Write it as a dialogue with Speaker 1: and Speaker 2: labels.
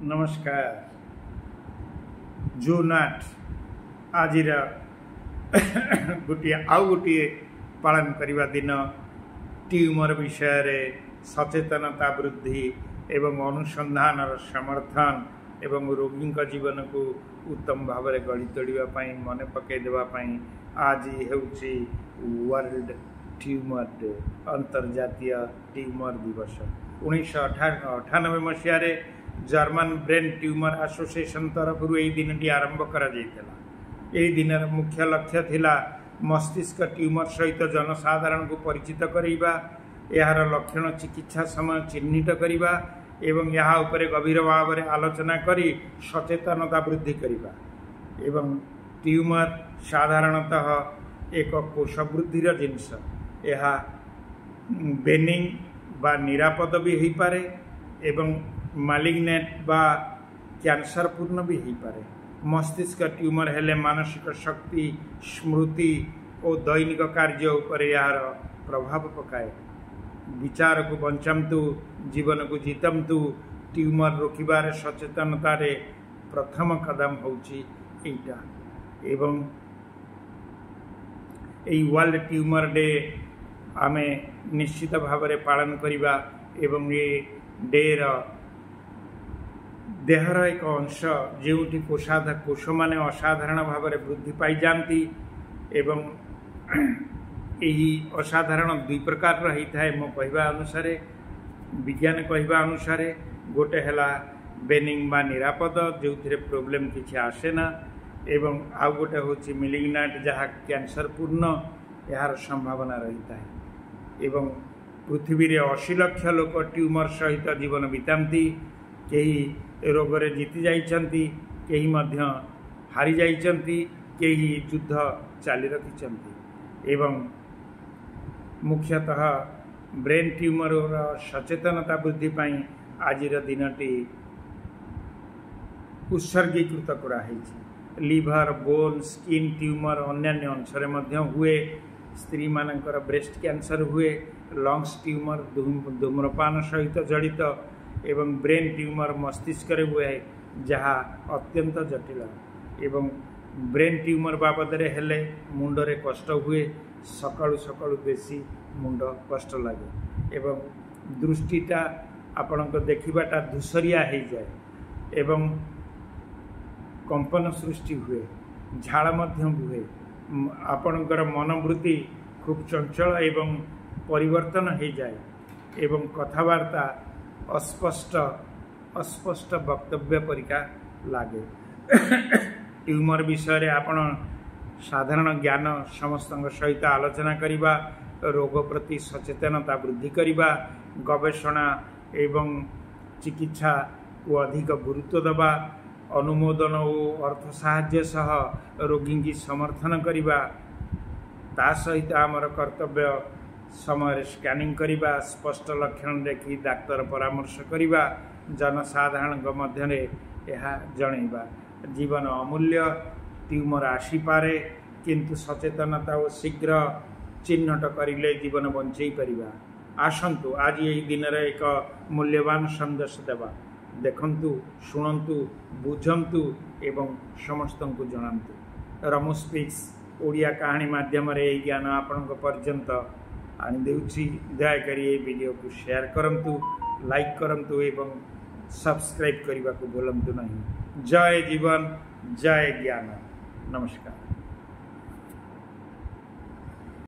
Speaker 1: नमस्कार। जून 8 आज गोटे पालन करने दिन ट्यूमर विषय सचेतनता वृद्धि एवं अनुसंधान समर्थन एवं रोगी जीवन को उत्तम भाव में गढ़ी तोड़ापी मन पकईदेवाई आज होची वर्ल्ड ट्यूमर डे अंतर्जातीय ट्यूमर दिवस। 1998 मसीह जर्मन ब्रेन ट्यूमर एसोसिएशन तरफ यह दिन टी आरंभ करा दिन मुख्य लक्ष्य थिला मस्तिष्क ट्यूमर सहित जनसाधारण को परिचित करवा, यार लक्षण चिकित्सा समय चिन्हित करवा एवं यहाँ उपरे गभीर भाव में आलोचना करी सचेतनता वृद्धि करवा। एवं ट्यूमर साधारणतः एक कोष वृद्धिर जिनस, यह बेनिंग बा निरापद भी हो पारे एवं मालिग्नेट बा कैंसर पूर्ण भी हो पारे। मस्तिष्क ट्यूमर हेले मानसिक शक्ति स्मृति और दैनिक कार्य उपर यार प्रभाव पकाए। विचार को बंचातु जीवन को जीतमतु ट्यूमर रोकबार सचेतनतार प्रथम कदम होची एटा। एवं यही वर्ल्ड ट्यूमर डे आमे निश्चित भाव में पालन करवा एवं ये डेर देहर एक अंश जो कोष माने असाधारण भाव में वृद्धि पाई जाती एवं यही असाधारण दुई प्रकार रही था मो कहवा अनुसार विज्ञान कहवा अनुसार गोटे है बेनिंग बा निरापद जो प्रोब्लेम किसी आसेना एवं आउ गोटे हूँ मिलिग्नाट जहाँ कैंसर पूर्ण यार संभावना रही था। एवं पृथ्वी रे 80 लाख लोक ट्यूमर सहित जीवन बिताती, कई रोगरे जीति जाइछंती, कई मध्य हारी जाइछंती, कई युद्ध चाली रखिछंती। एवं मुख्यतः ब्रेन ट्यूमर सचेतनता वृद्धि पाई आज दिनटी उत्सर्गीकृत कराई। लिभर बोन स्किन ट्यूमर अन्य अंशरे मध्य हुए, स्त्री मानकर ब्रेस्ट कैंसर हुए, लंग्स ट्यूमर धूम्रपान सहित जड़ित एवं ब्रेन ट्यूमर मस्तिष्क हुए जहाँ अत्यंत जटिल। एवं ब्रेन ट्यूमर बाबद हेले मुंडरे कष्ट हुए, सकाळु सकाळु बेसी मुंड कष्ट लगे एवं दृष्टिटा आपणक देखिबाटा धूसरिया हो जाए एवं कंपन सृष्टि हुए, झाड़ मध्य हुए, आपणकर मनोवृत्ति खूब चंचल एवं परिवर्तन हो जाए एवं कथबार्ता अस्पष्ट वक्तव्य परिका लागे। ट्यूमर विषय आपण साधारण ज्ञान समस्त सहित आलोचना करवा, रोग प्रति सचेतनता वृद्धि करवा, गवेषणा एवं चिकित्सा को अधिक गुरुत्व दबा, अनुमोदन और अर्थ साहाय्य सह रोगी की समर्थन करवा, ता सहित आमर कर्तव्य समय स्कैनिंग करवा, स्पष्ट लक्षण देखी डाक्तर परामर्श करवा, जनसाधारण मध्य यह जनइबा। जीवन अमूल्य, ट्यूमर आसीपे किंतु सचेतनता और शीघ्र चिन्हट करिले जीवन बंचई परिबा। आसंतु आज यही दिन रे एक मूल्यवान संदेश देवा, देखंतु शुणंतु बुझंतु एवं समस्त को जनातु। रमु स्पीक्स ओडिया कहानी माध्यम रे ज्ञान आपण पर्यंत आनी देउछि। दयाकरी ये वीडियो को शेयर करंतु, लाइक करंतु एवं सब्सक्राइब करने को भूलंतु नहीं। जय जीवन, जय ज्ञान। नमस्कार।